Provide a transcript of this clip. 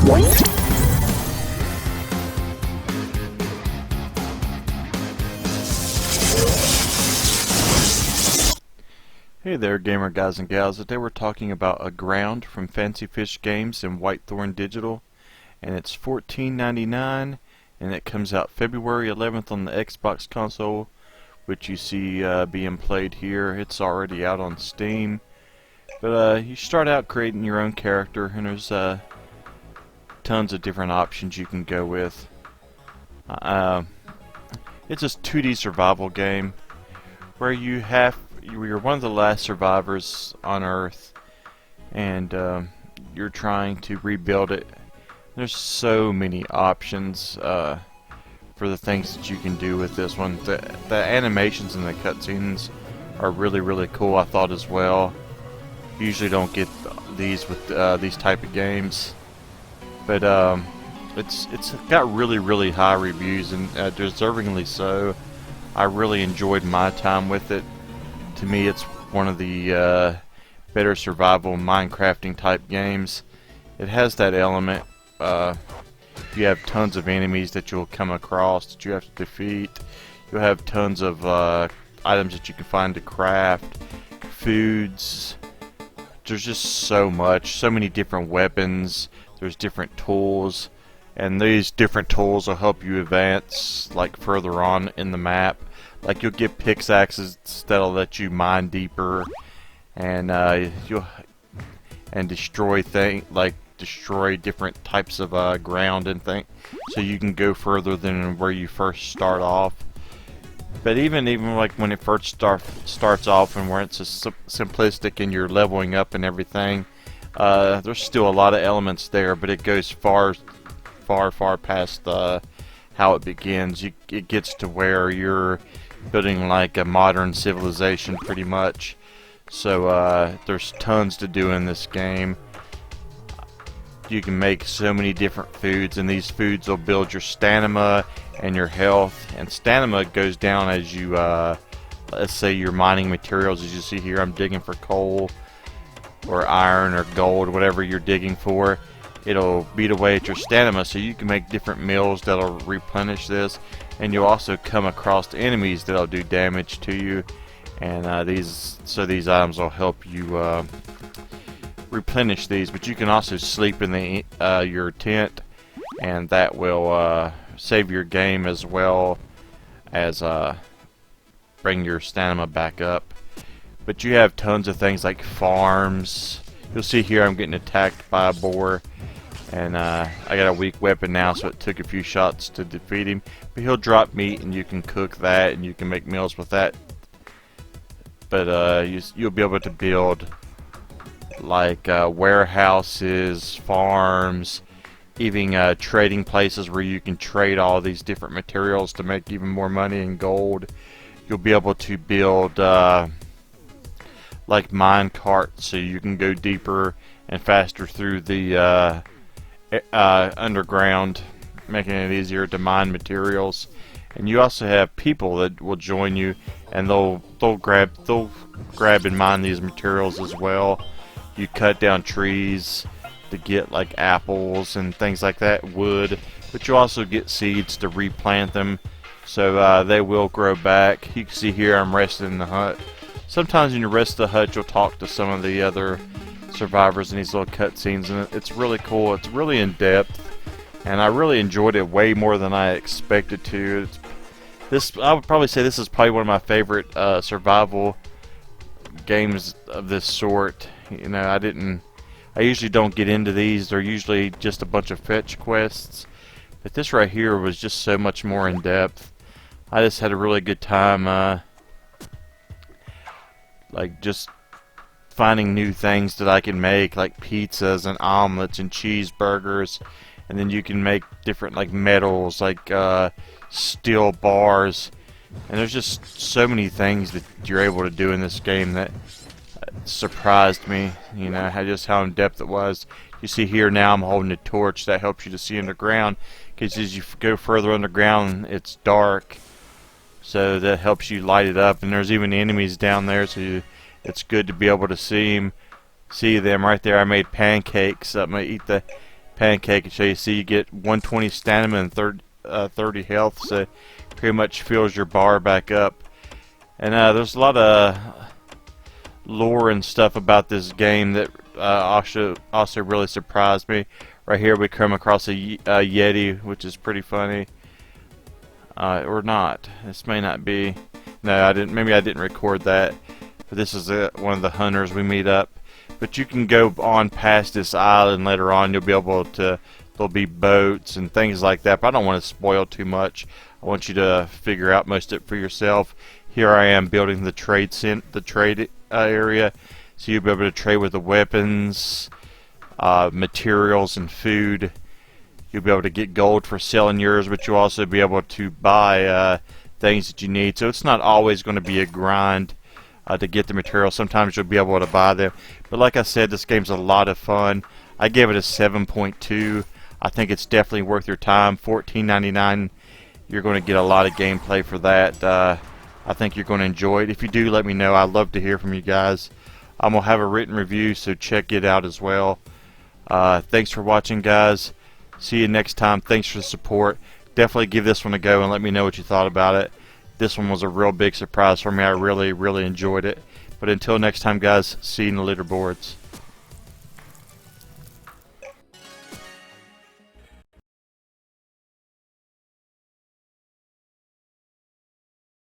Hey there, gamer guys and gals. Today we're talking about Aground from Fancy Fish Games and Whitethorn Digital, and it's $14.99, and it comes out February 11th on the Xbox console, which you see being played here. It's already out on Steam, but you start out creating your own character, and there's tons of different options you can go with. It's a 2D survival game where you're one of the last survivors on Earth, and you're trying to rebuild it. There's so many options for the things that you can do with this one. The animations and the cutscenes are really cool, I thought, as well. Usually don't get these with these type of games, but it's got really high reviews, and deservingly so. I really enjoyed my time with it. To me, it's one of the better survival Minecrafting type games. It has that element. You have tons of enemies that you'll come across that you have to defeat. You'll have tons of items that you can find to craft, foods. There's just so much, so many different weapons. There's different tools, and these different tools will help you advance like further on in the map. Like, you'll get pickaxes that'll let you mine deeper, and you'll destroy destroy different types of ground and things, so you can go further than where you first start off. But even like when it first starts off, and where it's just simplistic and you're leveling up and everything, there's still a lot of elements there, but it goes far past how it begins. It gets to where you're building like a modern civilization pretty much. So there's tons to do in this game. You can make so many different foods, and these foods will build your stamina and your health. And stamina goes down as you let's say you're mining materials. As you see here, I'm digging for coal or iron or gold, whatever you're digging for. It'll beat away at your stamina, so you can make different meals that'll replenish this, and you'll also come across enemies that'll do damage to you, and these items will help you replenish these. But you can also sleep in your tent, and that will save your game as well as bring your stamina back up. But you have tons of things like farms. You'll see here I'm getting attacked by a boar, and I got a weak weapon now, so it took a few shots to defeat him. But he'll drop meat, and you can cook that, and you can make meals with that. But you'll be able to build like warehouses, farms, even trading places where you can trade all these different materials to make even more money and gold. You'll be able to build like mine carts, so you can go deeper and faster through the underground, making it easier to mine materials. And you also have people that will join you, and they'll grab and mine these materials as well. You cut down trees to get like apples and things like that, wood, but you also get seeds to replant them, so they will grow back. You can see here I'm resting in the hut. Sometimes when you rest in the hut, you'll talk to some of the other survivors in these little cutscenes, and it's really cool. It's really in depth, and I really enjoyed it way more than I expected to. I would probably say this is probably one of my favorite survival games of this sort. You know, I usually don't get into these. They're usually just a bunch of fetch quests, but this right here was just so much more in depth. I just had a really good time, like just finding new things that I can make, like pizzas and omelets and cheeseburgers, and then you can make different like metals, like steel bars, and there's just so many things that you're able to do in this game that surprised me. You know, how in depth it was. You see here now I'm holding a torch that helps you to see underground, because as you go further underground it's dark, so that helps you light it up. And there's even enemies down there, so it's good to be able to see them right there. I made pancakes. I'm gonna eat the pancake. So you see you get 120 stamina and 30 health, so pretty much fills your bar back up. And there's a lot of lore and stuff about this game that also really surprised me. Right here we come across a Yeti, which is pretty funny. Or not. This may not be. No, I didn't. Maybe I didn't record that. But this is one of the hunters we meet up. But you can go on past this island later on. You'll be able to. There'll be boats and things like that. But I don't want to spoil too much. I want you to figure out most of it for yourself. Here I am building the trade area, so you'll be able to trade with the weapons, materials, and food. You'll be able to get gold for selling yours, but you'll also be able to buy things that you need. So it's not always going to be a grind to get the materials. Sometimes you'll be able to buy them. But like I said, this game's a lot of fun. I gave it a 7.2. I think it's definitely worth your time. $14.99. You're going to get a lot of gameplay for that. I think you're going to enjoy it. If you do, let me know. I'd love to hear from you guys. I'm going to have a written review, so check it out as well. Thanks for watching, guys. See you next time. Thanks for the support. Definitely give this one a go and let me know what you thought about it. This one was a real big surprise for me. I really, really enjoyed it. But until next time, guys, see you in the leaderboards.